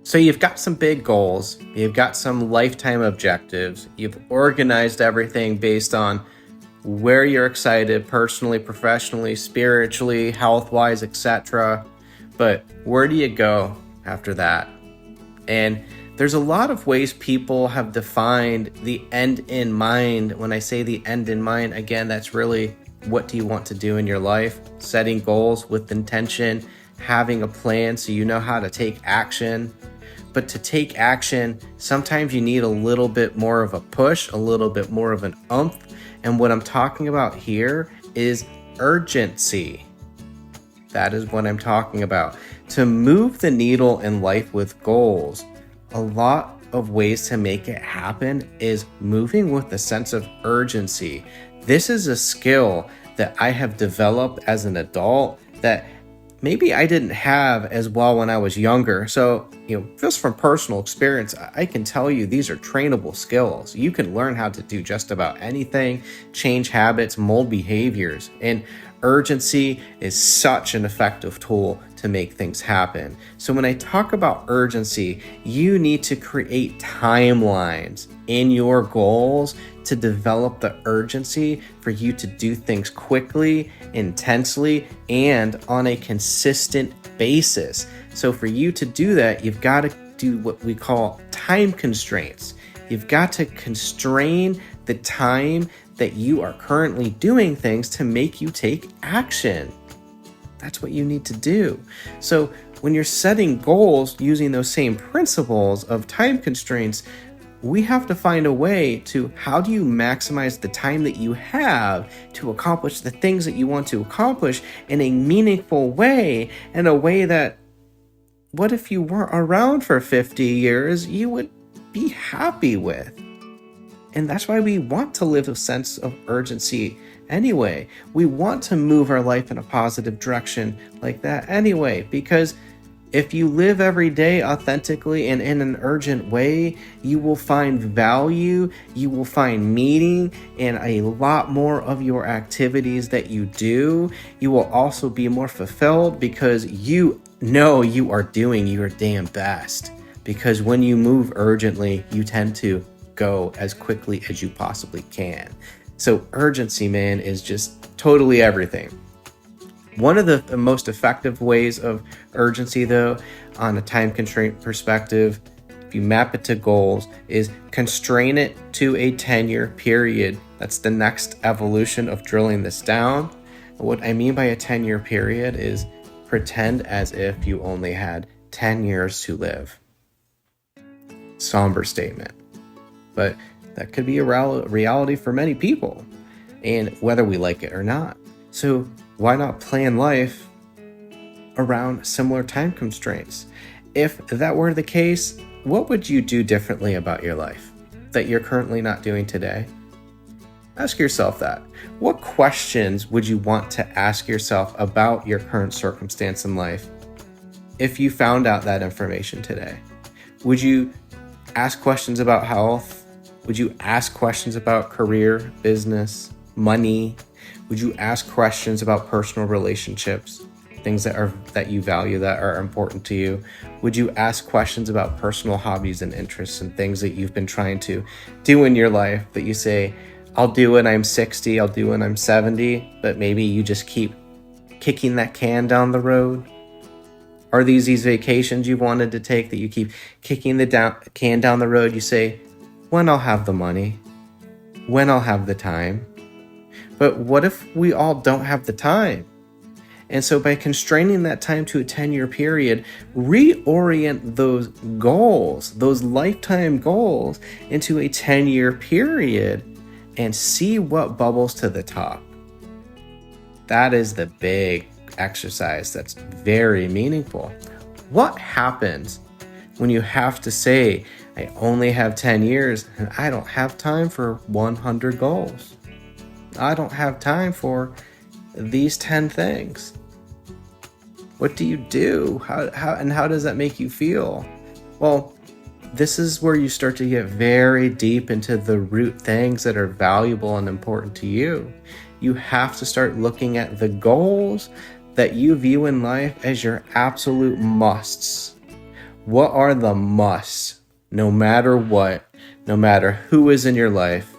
So you've got some big goals, you've got some lifetime objectives, you've organized everything based on where you're excited personally, professionally, spiritually, health-wise, etc. But where do you go after that? And there's a lot of ways people have defined the end in mind. When I say the end in mind, again, that's really what do you want to do in your life? Setting goals with intention, having a plan so you know how to take action. But to take action, sometimes you need a little bit more of a push, a little bit more of an oomph. And what I'm talking about here is urgency. That is what I'm talking about. To move the needle in life with goals, a lot of ways to make it happen is moving with a sense of urgency. This is a skill that I have developed as an adult that maybe I didn't have as well when I was younger. So, just from personal experience, I can tell you these are trainable skills. You can learn how to do just about anything, change habits, mold behaviors, and urgency is such an effective tool to make things happen. So when I talk about urgency, you need to create timelines in your goals to develop the urgency for you to do things quickly, intensely, and on a consistent basis. So for you to do that, you've got to do what we call time constraints. You've got to constrain the time that you are currently doing things to make you take action. That's what you need to do. So when you're setting goals using those same principles of time constraints, we have to find a way to how do you maximize the time that you have to accomplish the things that you want to accomplish in a meaningful way, in a way that, what if you weren't around for 50 years, you would be happy with? And that's why we want to live a sense of urgency anyway. We want to move our life in a positive direction like that anyway, because if you live every day authentically and in an urgent way, you will find value, you will find meaning in a lot more of your activities that you do. You will also be more fulfilled because you know you are doing your damn best. Because when you move urgently, you tend to go as quickly as you possibly can. So urgency, man, is just totally everything. One of the most effective ways of urgency, though, on a time constraint perspective, if you map it to goals, is constrain it to a 10-year period. That's the next evolution of drilling this down. What I mean by a 10-year period is pretend as if you only had 10 years to live. Somber statement. But that could be a reality for many people, and whether we like it or not. So why not plan life around similar time constraints? If that were the case, what would you do differently about your life that you're currently not doing today? Ask yourself that. What questions would you want to ask yourself about your current circumstance in life if you found out that information today? Would you ask questions about health? Would you ask questions about career, business, money? Would you ask questions about personal relationships, things that you value, that are important to you? Would you ask questions about personal hobbies and interests and things that you've been trying to do in your life that you say, I'll do when I'm 60, I'll do when I'm 70, but maybe you just keep kicking that can down the road? Are these vacations you've wanted to take that you keep kicking the can down the road? You say, when I'll have the money, when I'll have the time. But what if we all don't have the time? And so by constraining that time to a 10-year period, reorient those goals, those lifetime goals, into a 10-year period and see what bubbles to the top. That is the big exercise that's very meaningful. What happens when you have to say, I only have 10 years and I don't have time for 100 goals? I don't have time for these 10 things. What do you do? How does that make you feel? Well, this is where you start to get very deep into the root things that are valuable and important to you. You have to start looking at the goals that you view in life as your absolute musts. What are the musts, no matter what, no matter who is in your life,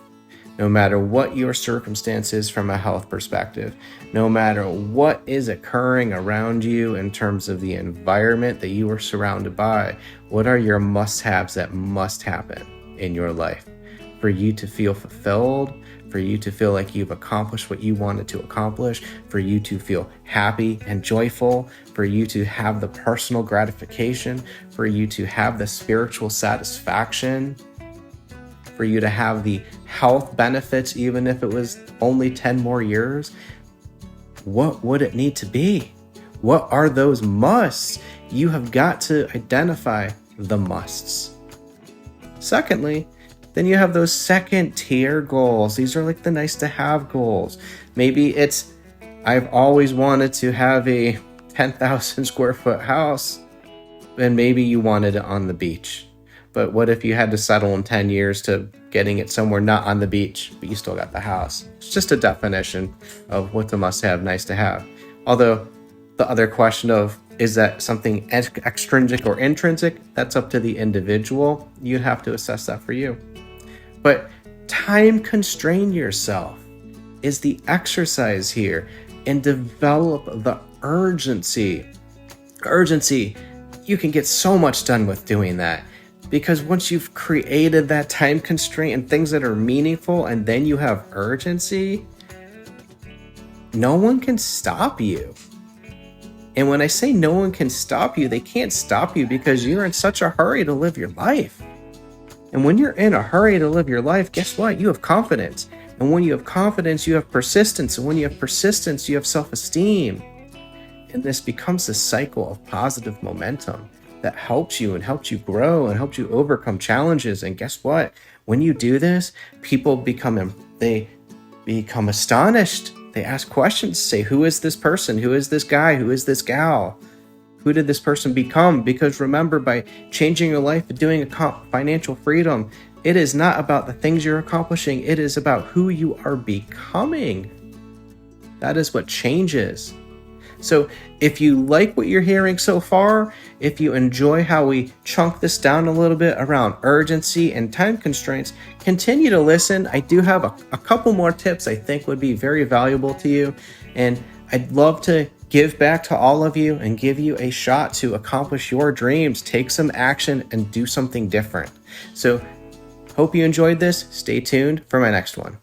no matter what your circumstances from a health perspective, no matter what is occurring around you in terms of the environment that you are surrounded by, what are your must-haves that must happen in your life for you to feel fulfilled, for you to feel like you've accomplished what you wanted to accomplish, for you to feel happy and joyful, for you to have the personal gratification, for you to have the spiritual satisfaction, for you to have the health benefits, even if it was only 10 more years. What would it need to be? What are those musts? You have got to identify the musts. Secondly, then you have those second tier goals. These are like the nice to have goals. Maybe it's, I've always wanted to have a 10,000 square foot house, and maybe you wanted it on the beach. But what if you had to settle in 10 years to getting it somewhere not on the beach, but you still got the house? It's just a definition of what the must have, nice to have. Although the other question of, is that something extrinsic or intrinsic? That's up to the individual. You'd have to assess that for you. But time constrain yourself is the exercise here, and develop the urgency. Urgency, you can get so much done with doing that. Because once you've created that time constraint and things that are meaningful, and then you have urgency, no one can stop you. And when I say no one can stop you, they can't stop you because you're in such a hurry to live your life. And when you're in a hurry to live your life, guess what? You have confidence. And when you have confidence, you have persistence. And when you have persistence, you have self-esteem. And this becomes a cycle of positive momentum that helps you and helps you grow and helps you overcome challenges. And guess what? When you do this, people become astonished. They ask questions, say, who is this person? Who is this guy? Who is this gal? Who did this person become? Because remember, by changing your life and doing financial freedom, it is not about the things you're accomplishing. It is about who you are becoming. That is what changes. So if you like what you're hearing so far, if you enjoy how we chunk this down a little bit around urgency and time constraints, continue to listen. I do have a couple more tips I think would be very valuable to you. And I'd love to give back to all of you and give you a shot to accomplish your dreams, take some action, and do something different. So hope you enjoyed this. Stay tuned for my next one.